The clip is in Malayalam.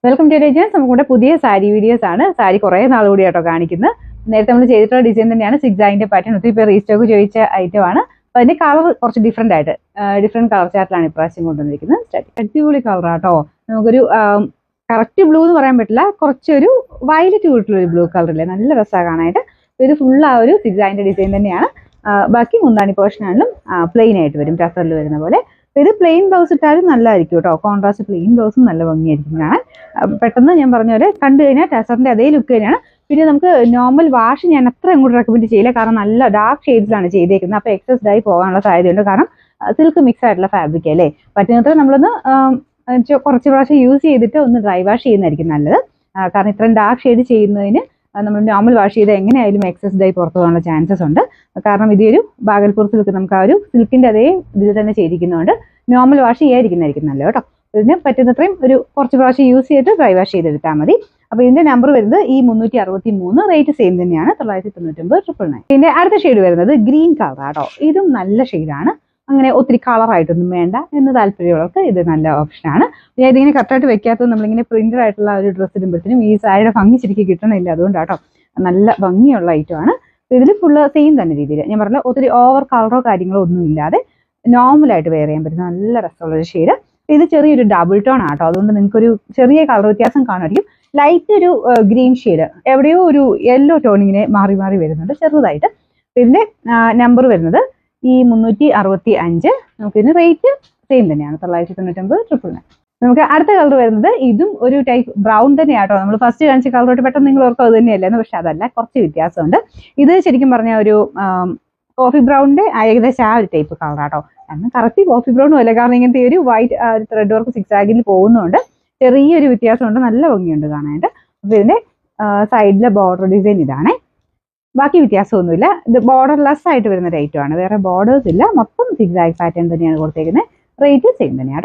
Welcome to രജൻസ്. നമുക്കിവിടെ പുതിയ സാരി വീഡിയോസ് ആണ്. സാരി കുറേ നാൾ കൂടി ആട്ടോ കാണിക്കുന്നത്. നേരത്തെ നമ്മൾ ചെയ്തിട്ടുള്ള ഡിസൈൻ തന്നെയാണ്. സിക്സായിന്റെ പാറ്റേൺ ഒത്തിരി പേർ റീസ്റ്റോക്ക് ചോദിച്ച ഐറ്റം ആണ്. അപ്പൊ അതിന്റെ കളർ കുറച്ച് ഡിഫറെന്റ് ആയിട്ട് ഡിഫറെന്റ് കളർ ചാർട്ടിലാണ് ഇപ്രാവശ്യം കൊണ്ടുവന്നിരിക്കുന്നത്. അടിപൊളി കളർ ആട്ടോ. നമുക്കൊരു കറക്റ്റ് ബ്ലൂ എന്ന് പറയാൻ പറ്റില്ല, കുറച്ചൊരു വയലറ്റ് കൂട്ടുള്ള ഒരു ബ്ലൂ കളറില്ലേ, നല്ല രസമാണ് കാണാനായിട്ട്. ഇത് ഫുൾ ആ ഒരു സിക്സായിന്റെ ഡിസൈൻ തന്നെയാണ്. ബാക്കി മുന്താണി പോർഷൻ ആണെങ്കിലും പ്ലെയിൻ ആയിട്ട് വരും, ടസറിൽ വരുന്ന പോലെ. ഇത് പ്ലെയിൻ ബ്ലൗസ് ഇട്ടാലും നല്ലതായിരിക്കും കേട്ടോ. കോൺട്രാസ്റ്റ് പ്ലെയിൻ ബ്ലൗസും നല്ല ഭംഗിയായിരിക്കും കാണാൻ. പെട്ടെന്ന് ഞാൻ പറഞ്ഞ പോലെ കണ്ടു കഴിഞ്ഞാൽ ടസറിന്റെ അതേ ലുക്ക് തന്നെയാണ്. പിന്നെ നമുക്ക് നോർമൽ വാഷ് ഞാൻ അത്ര അങ്ങോട്ട് റെക്കമെൻഡ് ചെയ്യില്ല, കാരണം നല്ല ഡാർക്ക് ഷെയ്ഡ്സിലാണ് ചെയ്തേക്കുന്നത്. അപ്പോൾ എക്സസ് ഡൈ പോകാനുള്ള സാധ്യതയുണ്ട്, കാരണം സിൽക്ക് മിക്സ് ആയിട്ടുള്ള ഫാബ്രിക് അല്ലേ. പറ്റുന്നത്ര നമ്മളൊന്ന് കുറച്ച് പ്രാവശ്യം യൂസ് ചെയ്തിട്ട് ഒന്ന് ഡ്രൈ വാഷ് ചെയ്യുന്നതായിരിക്കും നല്ലത്. കാരണം ഇത്രയും ഡാർക്ക് ഷെയ്ഡ് ചെയ്യുന്നതിന് നമ്മൾ നോർമൽ വാഷ് ചെയ്ത് എങ്ങനെയായാലും എക്സസ് ഡൈ പുറത്തു പോകാനുള്ള ചാൻസസ് ഉണ്ട്. കാരണം ഇതൊരു ബാഗൽപൂർ സിൽക്ക്, നമുക്ക് ആ ഒരു സിൽക്കിന്റെ അതേ ഇതിൽ തന്നെ ചെയ്തിരിക്കുന്നതുകൊണ്ട് നോർമൽ വാഷ് ചെയ്യാതിരിക്കുന്നതായിരിക്കും നല്ലത് കേട്ടോ. ഇതിന് പറ്റുന്നത്രയും ഒരു കുറച്ച് പ്രാവശ്യം യൂസ് ചെയ്തിട്ട് ഡ്രൈ വാഷ് ചെയ്തെടുത്താൽ മതി. അപ്പോൾ ഇതിന്റെ നമ്പർ വരുന്നത് ഈ 363, റേറ്റ് സെയിം തന്നെയാണ്, 999. ഇതിന്റെ അടുത്ത ഷെയ്ഡ് വരുന്നത് ഗ്രീൻ കളർ ആട്ടോ. ഇതും നല്ല ഷെയ്ഡാണ്. അങ്ങനെ ഒത്തിരി കളറായിട്ടൊന്നും വേണ്ട എന്ന് താല്പര്യമുള്ളവർക്ക് ഇത് നല്ല ഓപ്ഷനാണ്. ഞാൻ ഇതിങ്ങനെ കറക്റ്റായിട്ട് വെക്കാത്തത് നമ്മളിങ്ങനെ പ്രിന്റഡ് ആയിട്ടുള്ള ഒരു ഡ്രസ്സ് ഇടുമ്പോഴത്തേനും ഈ സാരിയുടെ ഭംഗി ശരിക്കും കിട്ടണില്ല, അതുകൊണ്ടാട്ടോ. നല്ല ഭംഗിയുള്ള ഐറ്റമാണ്. ഇതിൽ ഫുള്ള് സെയിം തന്നെ രീതിയിൽ ഞാൻ പറഞ്ഞ ഒത്തിരി ഓവർ കളറോ കാര്യങ്ങളോ ഒന്നും ഇല്ലാതെ നോർമലായിട്ട് വെയർ ചെയ്യാൻ പറ്റുന്ന നല്ല രസമുള്ളൊരു ഷെയ്ഡ്. ഇത് ചെറിയൊരു ഡബിൾ ടോൺ ആട്ടോ, അതുകൊണ്ട് നിങ്ങൾക്കൊരു ചെറിയ കളർ വ്യത്യാസം കാണുമായിരിക്കും. ലൈറ്റ് ഒരു ഗ്രീൻ ഷെയ്ഡ്, എവിടെയോ ഒരു യെല്ലോ ടോണിങ്ങനെ മാറി മാറി വരുന്നുണ്ട് ചെറുതായിട്ട്. ഇതിന്റെ നമ്പർ വരുന്നത് ഈ 365. നമുക്കിതിന് റേറ്റ് സെയിം തന്നെയാണ്, 999. നമുക്ക് അടുത്ത കളർ വരുന്നത് ഇതും ഒരു ടൈപ്പ് ബ്രൗൺ തന്നെയാട്ടോ. നമ്മൾ ഫസ്റ്റ് കാണിച്ച കളറോട്ട് പെട്ടെന്ന് നിങ്ങൾ ഓർക്കും അത് തന്നെയല്ലെന്ന്, പക്ഷെ അതല്ല, കുറച്ച് വ്യത്യാസമുണ്ട്. ഇത് ശരിക്കും പറഞ്ഞ ഒരു കോഫി ബ്രൗണിന്റെ ഏകദേശം ആ ഒരു ടൈപ്പ് കളറാട്ടോ. കാരണം കറക്റ്റ് കോഫി ബ്രൗണും അല്ല, കാരണം ഇങ്ങനത്തെ ഒരു വൈറ്റ് ത്രെഡ് വർക്ക് സിക്സാഗിൽ പോകുന്നുണ്ട്. ചെറിയൊരു വ്യത്യാസമുണ്ട്, നല്ല ഭംഗിയുണ്ട് കാണാനായിട്ട്. അപ്പൊ ഇതിന്റെ സൈഡിലെ ബോർഡർ ഡിസൈൻ ഇതാണേ. ബാക്കി വ്യത്യാസമൊന്നുമില്ല. ഇത് ബോർഡർ ലെസ് ആയിട്ട് വരുന്ന ഒരു ഐറ്റമാണ്, വേറെ ബോർഡേഴ്സ് ഇല്ല. മൊത്തം സിക്സാഗ് പാറ്റേൺ തന്നെയാണ് കൊടുത്തേക്കുന്നത്. റേറ്റ് സെയിം തന്നെയാണ്.